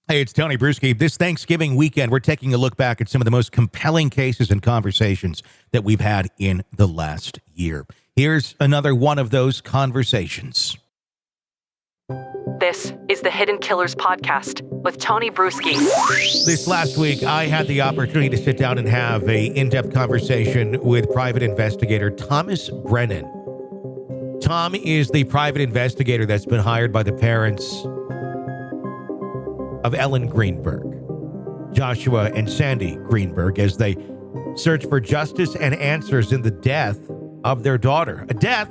Hey, it's Tony Brueski. This Thanksgiving weekend, we're taking a look back at some of the most compelling cases and conversations that we've had in the last year. Here's another one of those conversations. This is the Hidden Killers Podcast with Tony Brueski. This last week, I had the opportunity to sit down and have a in-depth conversation with private investigator Thomas Brennan. Tom is the private investigator that's been hired by the parents of Ellen Greenberg, Joshua and Sandy Greenberg, as they search for justice and answers in the death of their daughter. A death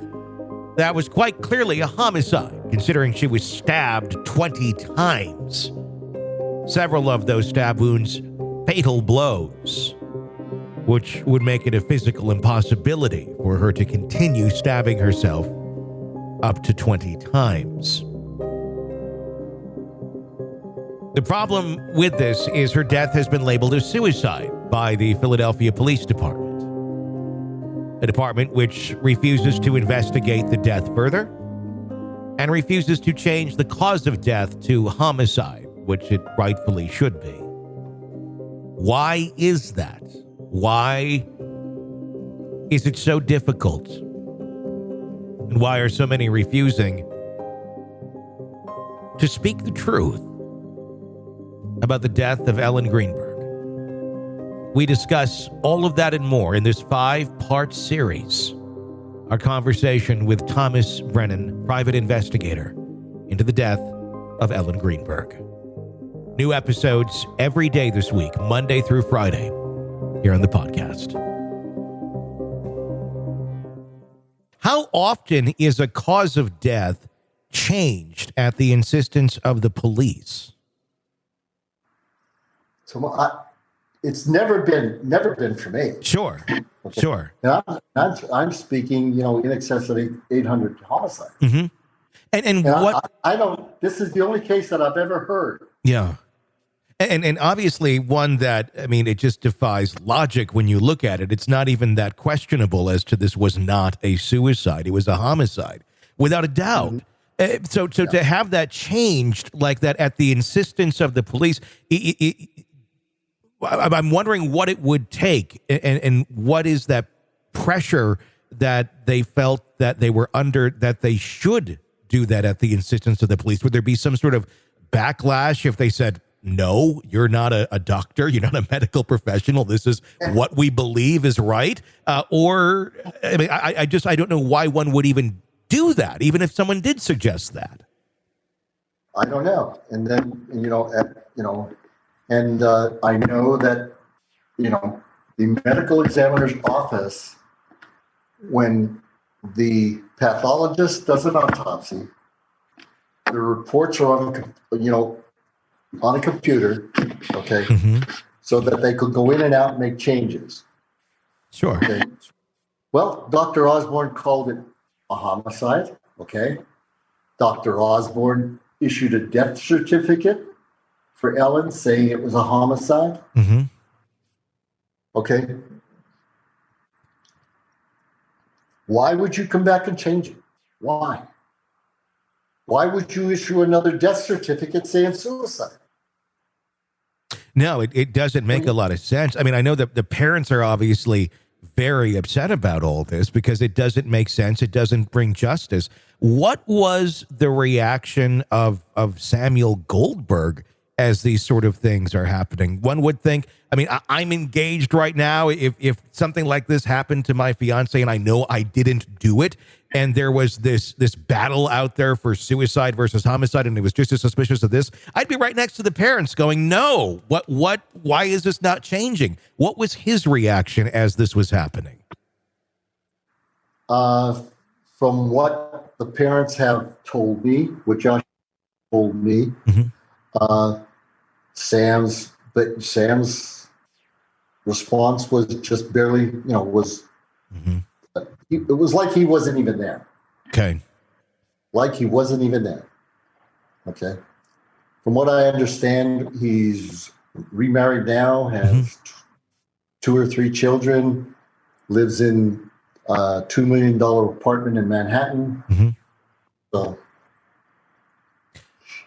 that was quite clearly a homicide, considering she was stabbed 20 times. Several of those stab wounds, fatal blows, which would make it a physical impossibility for her to continue stabbing herself up to 20 times. The problem with this is her death has been labeled as suicide by the Philadelphia Police Department, a department which refuses to investigate the death further and refuses to change the cause of death to homicide, which it rightfully should be. Why is that? Why is it so difficult? And why are so many refusing to speak the truth about the death of Ellen Greenberg? We discuss all of that and more in this 5-part series. Our conversation with Thomas Brennan, private investigator into the death of Ellen Greenberg. New episodes every day this week, Monday through Friday, here on the podcast. How often is a cause of death changed at the insistence of the police? So it's never been for me. Sure, okay. Sure. And I'm speaking, in excess of 800 homicides. Mm-hmm. And what I don't. This is the only case that I've ever heard. Yeah, and obviously one that, I mean, it just defies logic when you look at it. It's not even that questionable as to this was not a suicide; it was a homicide, without a doubt. Mm-hmm. So to have that changed like that at the insistence of the police, I'm wondering what it would take and what is that pressure that they felt that they were under, that they should do that at the insistence of the police. Would there be some sort of backlash if they said, no, you're not a doctor, you're not a medical professional, this is what we believe is right? Or, I mean, I don't know why one would even do that, even if someone did suggest that. I don't know. And then, and I know that, the medical examiner's office, when the pathologist does an autopsy, the reports are on a computer, okay, mm-hmm. so that they could go in and out and make changes. Sure. Okay. Well, Dr. Osborne called it a homicide, okay. Dr. Osborne issued a death certificate for Ellen, saying it was a homicide. Mm-hmm. Okay. Why would you come back and change it? Why? Why would you issue another death certificate saying suicide? No, it doesn't make a lot of sense. I mean, I know that the parents are obviously very upset about all this because it doesn't make sense. It doesn't bring justice. What was the reaction of Samuel Goldberg as these sort of things are happening? One would think, I mean, I'm engaged right now. If something like this happened to my fiance and I know I didn't do it, and there was this battle out there for suicide versus homicide, and it was just as suspicious of this, I'd be right next to the parents going, no, why is this not changing? What was his reaction as this was happening? From what the parents have told me, what Josh told me, mm-hmm. Sam's response was just barely, mm-hmm. It was like he wasn't even there. Okay. Like he wasn't even there. Okay. From what I understand, he's remarried now, has mm-hmm. 2 or 3 children, lives in a $2 million apartment in Manhattan. Mm-hmm. So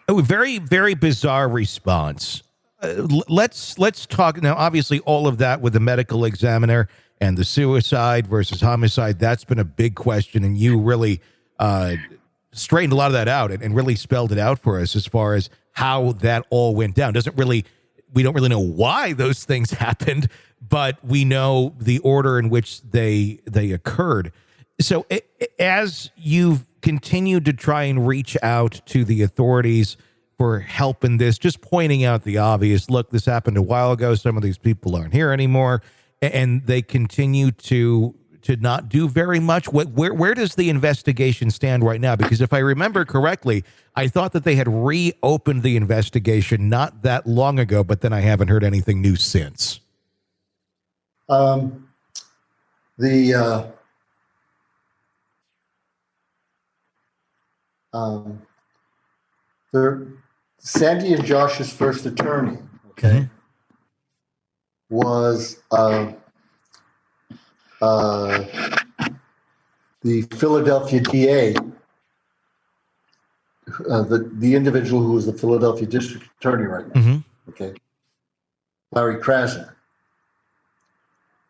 Oh, very, very bizarre response. Let's talk now. Obviously, all of that with the medical examiner and the suicide versus homicide, that's been a big question, and you really straightened a lot of that out and really spelled it out for us as far as how that all went down. We don't really know why those things happened, but we know the order in which they occurred. So as you've continued to try and reach out to the authorities for help in this, just pointing out the obvious, look, this happened a while ago. Some of these people aren't here anymore, and they continue to not do very much. Where does the investigation stand right now? Because if I remember correctly, I thought that they had reopened the investigation not that long ago, but then I haven't heard anything new since. Sandy and Josh's first attorney, okay, was the Philadelphia DA, the individual who is the Philadelphia district attorney right now, okay, Larry Krasner,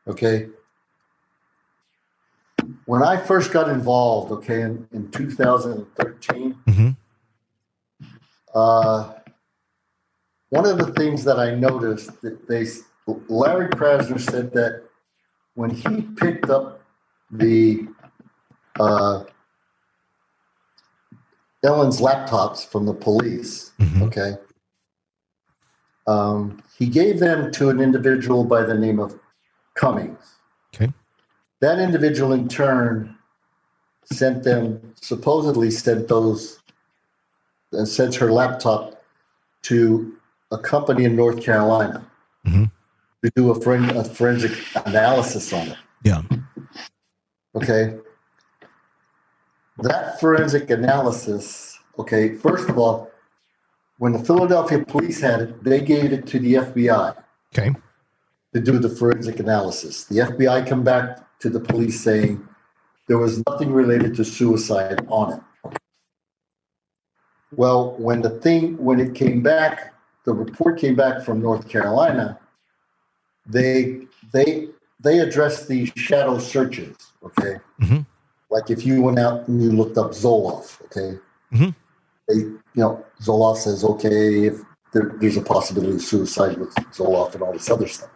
okay. When I first got involved, okay, in 2013, one of the things that I noticed that Larry Krasner said that when he picked up the Ellen's laptops from the police, okay, he gave them to an individual by the name of Cummings. Okay. That individual in turn supposedly sent her laptop to a company in North Carolina to do a forensic analysis on it. Yeah. Okay. That forensic analysis, okay, first of all, when the Philadelphia police had it, they gave it to the FBI. Okay. To do the forensic analysis. The FBI come back to the police saying there was nothing related to suicide on it. Well, when it came back, the report came back from North Carolina, they addressed these shadow searches, okay? Like if you went out and you looked up Zoloff, okay? Zoloff says, okay, if there's a possibility of suicide with Zoloff and all this other stuff,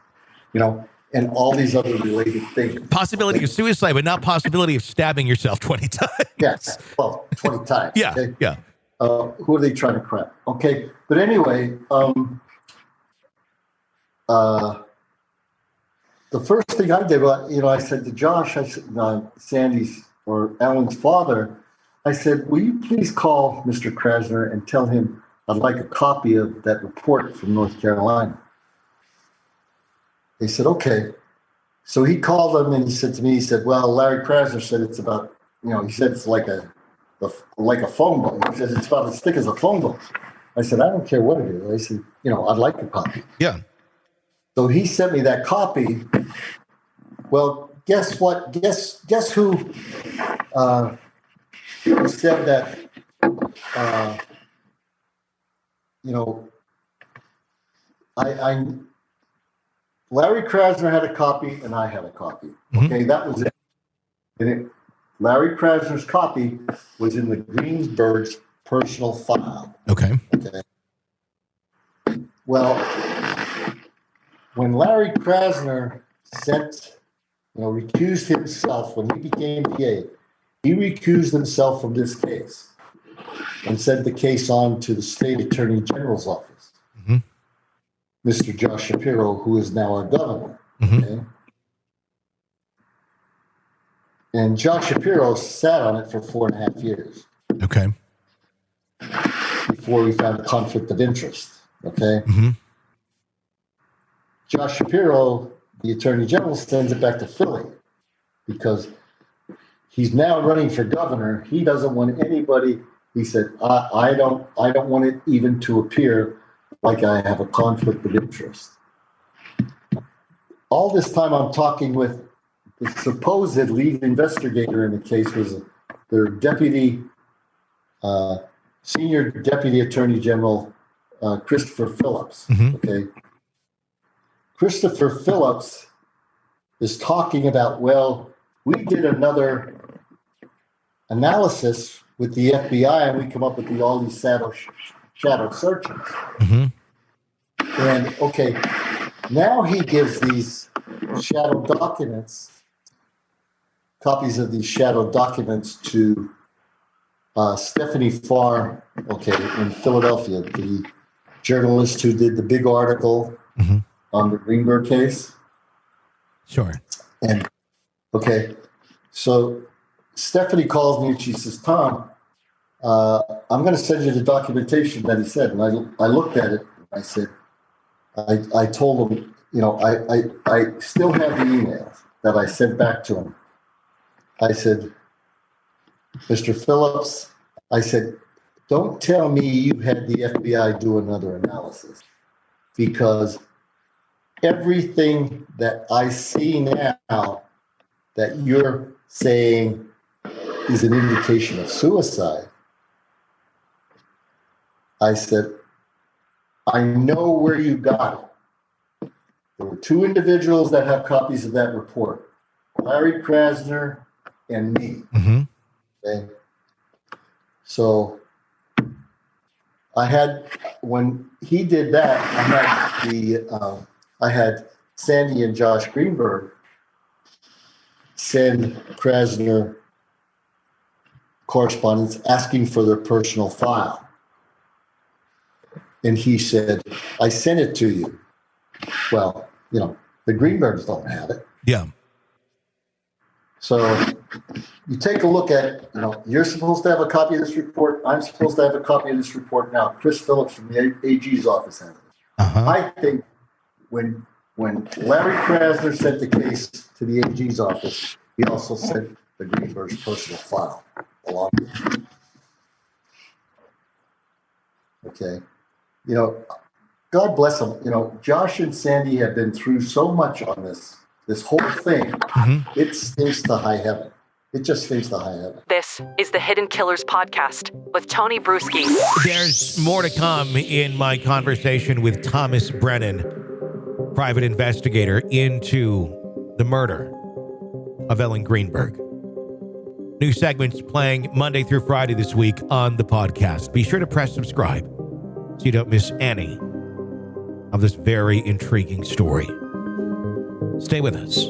and all these other related things. Possibility of suicide, but not possibility of stabbing yourself 20 times. Yes, well, 20 times. Yeah, okay? yeah. Who are they trying to crap? Okay, but anyway, the first thing I did, I said to Josh, I said, Sandy's or Ellen's father, I said, will you please call Mr. Krasner and tell him I'd like a copy of that report from North Carolina. They said, okay. So he called them and he said to me, he said, well, Larry Krasner said it's about, he said it's like a phone book. He said it's about as thick as a phone book. I said, I don't care what it is. I said, I'd like a copy. Yeah. So he sent me that copy. Well, guess what? Guess who said that, Larry Krasner had a copy and I had a copy. Okay, that was it. And Larry Krasner's copy was in the Greenberg's personal file. Okay. Well, when Larry Krasner recused himself when he became DA, he recused himself from this case and sent the case on to the state attorney general's office. Mr. Josh Shapiro, who is now our governor. Okay? And Josh Shapiro sat on it for 4.5 years. Okay. Before we found a conflict of interest. Okay. Josh Shapiro, the attorney general, sends it back to Philly because he's now running for governor. He doesn't want anybody. He said, I don't want it even to appear like I have a conflict of interest. All this time I'm talking with the supposed lead investigator in the case was their deputy Senior Deputy Attorney General Christopher Phillips. Mhm. Okay. Christopher Phillips is talking about, well, we did another analysis with the FBI and we come up with all these shadow searches. Mhm. And okay, now he gives these shadow documents, copies of these shadow documents to Stephanie Farr, okay, in Philadelphia, the journalist who did the big article Mhm. on the Greenberg case. Sure. And okay, so Stephanie calls me and she says, Tom, I'm going to send you the documentation that he said. And I looked at it. And I said, I told him, I still have the emails that I sent back to him. I said, Mr. Phillips, I said, don't tell me you had the FBI do another analysis, because everything that I see now that you're saying is an indication of suicide. I said, I know where you got it. There were two individuals that have copies of that report, Larry Krasner and me. Mm-hmm. Okay. So when he did that, I had Sandy and Josh Greenberg send Krasner correspondence asking for their personal file. And he said, I sent it to you. Well, the Greenbergs don't have it. Yeah. So you take a look at, you're supposed to have a copy of this report. I'm supposed to have a copy of this report now. Chris Phillips from the AG's office has it. Uh-huh. I think when Larry Krasner sent the case to the AG's office, he also sent the Greenberg's personal file along with it. Okay. God bless them. Josh and Sandy have been through so much on this whole thing. Mm-hmm. It stinks to high heaven. It just stinks to high heaven. This is the Hidden Killers podcast with Tony Brueski. There's more to come in my conversation with Thomas Brennan, private investigator into the murder of Ellen Greenberg. New segments playing Monday through Friday this week on the podcast. Be sure to press subscribe so you don't miss any of this very intriguing story. Stay with us.